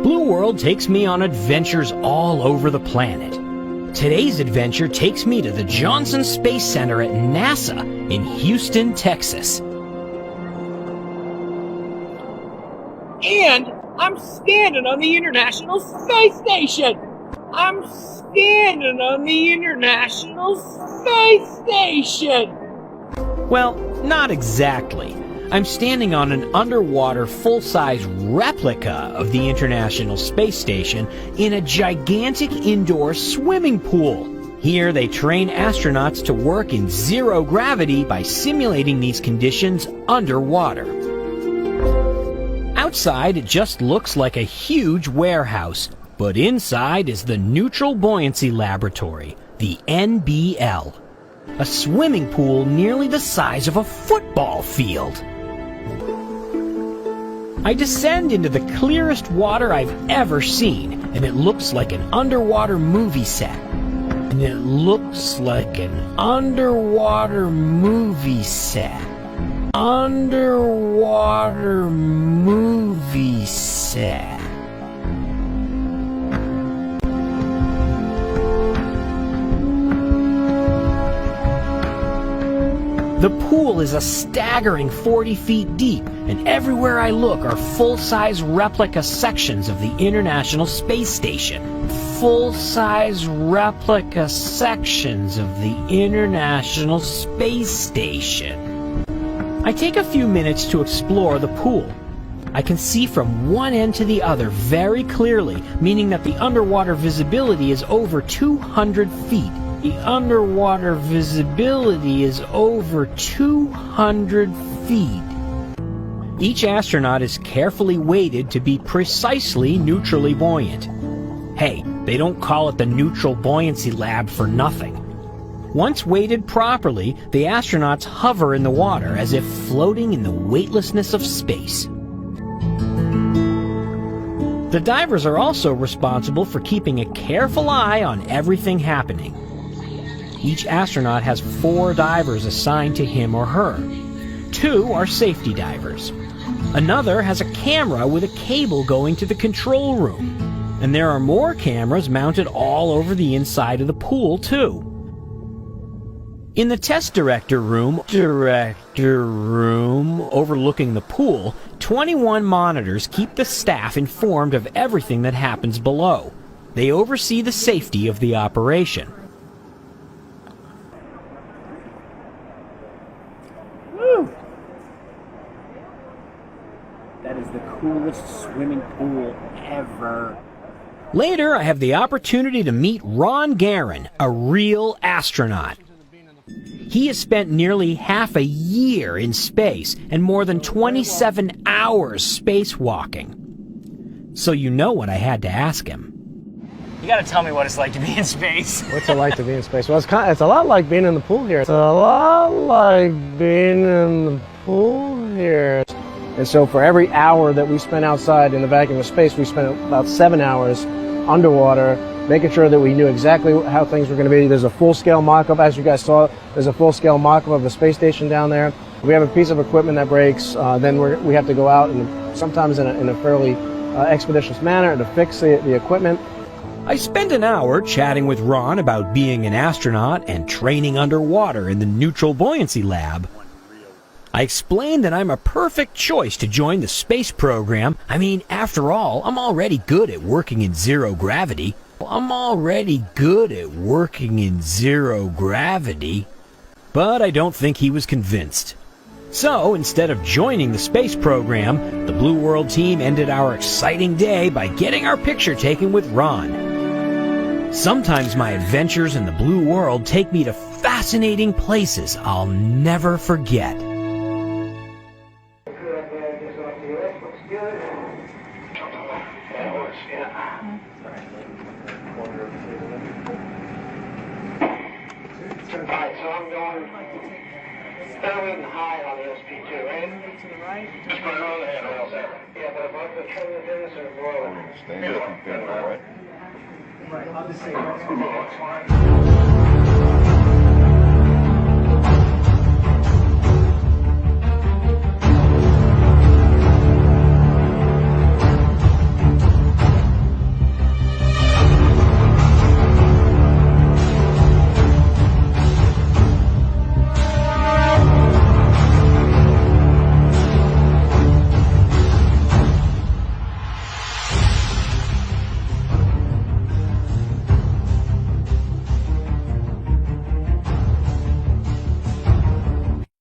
Blue World takes me on adventures all over the planet. Today's adventure takes me to the Johnson Space Center at NASA in Houston, Texas. And I'm standing on the International Space Station! I'm standing on the International Space Station! Well, not exactly. I'm standing on an underwater full-size replica of the International Space Station in a gigantic indoor swimming pool. Here they train astronauts to work in zero gravity by simulating these conditions underwater. Outside, it just looks like a huge warehouse, but inside is the Neutral Buoyancy Laboratory, the NBL. A swimming pool nearly the size of a football field. I descend into the clearest water I've ever seen, and it looks like an underwater movie set. And it looks like an underwater movie set. Underwater movie set. The pool is a staggering 40 feet deep, and everywhere I look are full-size replica sections of the International Space Station. Full-size replica sections of the International Space Station. I take a few minutes to explore the pool. I can see from one end to the other very clearly, meaning that the underwater visibility is over 200 feet. The underwater visibility is over 200 feet. Each astronaut is carefully weighted to be precisely neutrally buoyant. Hey, they don't call it the Neutral Buoyancy Lab for nothing. Once weighted properly, the astronauts hover in the water as if floating in the weightlessness of space. The divers are also responsible for keeping a careful eye on everything happening. Each astronaut has 4 divers assigned to him or her. 2 are safety divers. Another has a camera with a cable going to the control room. And there are more cameras mounted all over the inside of the pool, too. In the test director room overlooking the pool, 21 monitors keep the staff informed of everything that happens below. They oversee the safety of the operation. That is the coolest swimming pool ever. Later, I have the opportunity to meet Ron Guerin, a real astronaut. He has spent nearly half a year in space and more than 27 hours spacewalking. So you know what I had to ask him. You gotta tell me what it's like to be in space. What's it like to be in space? Well, it's a lot like being in the pool here. It's a lot like being in the pool here. And so for every hour that we spent outside in the vacuum of space, we spent about 7 hours underwater, making sure that we knew exactly how things were going to be. There's a full-scale mock-up, as you guys saw. There's a full-scale mock-up of the space station down there. We have a piece of equipment that breaks, then we have to go out and sometimes in a fairly expeditious manner to fix the equipment. I spent an hour chatting with Ron about being an astronaut and training underwater in the Neutral Buoyancy Lab. I explained that I'm a perfect choice to join the space program. I mean, after all, I'm already good at working in zero gravity. But I don't think he was convinced. So, instead of joining the space program, the Blue World team ended our exciting day by getting our picture taken with Ron. Sometimes my adventures in the Blue World take me to fascinating places I'll never forget. Alright, so I'm going fairly high on the SP2, right? To the right? Just put it on the handle, yeah, but above the trim of this or below it? Stay up, right? Right, I'll just say that's fine.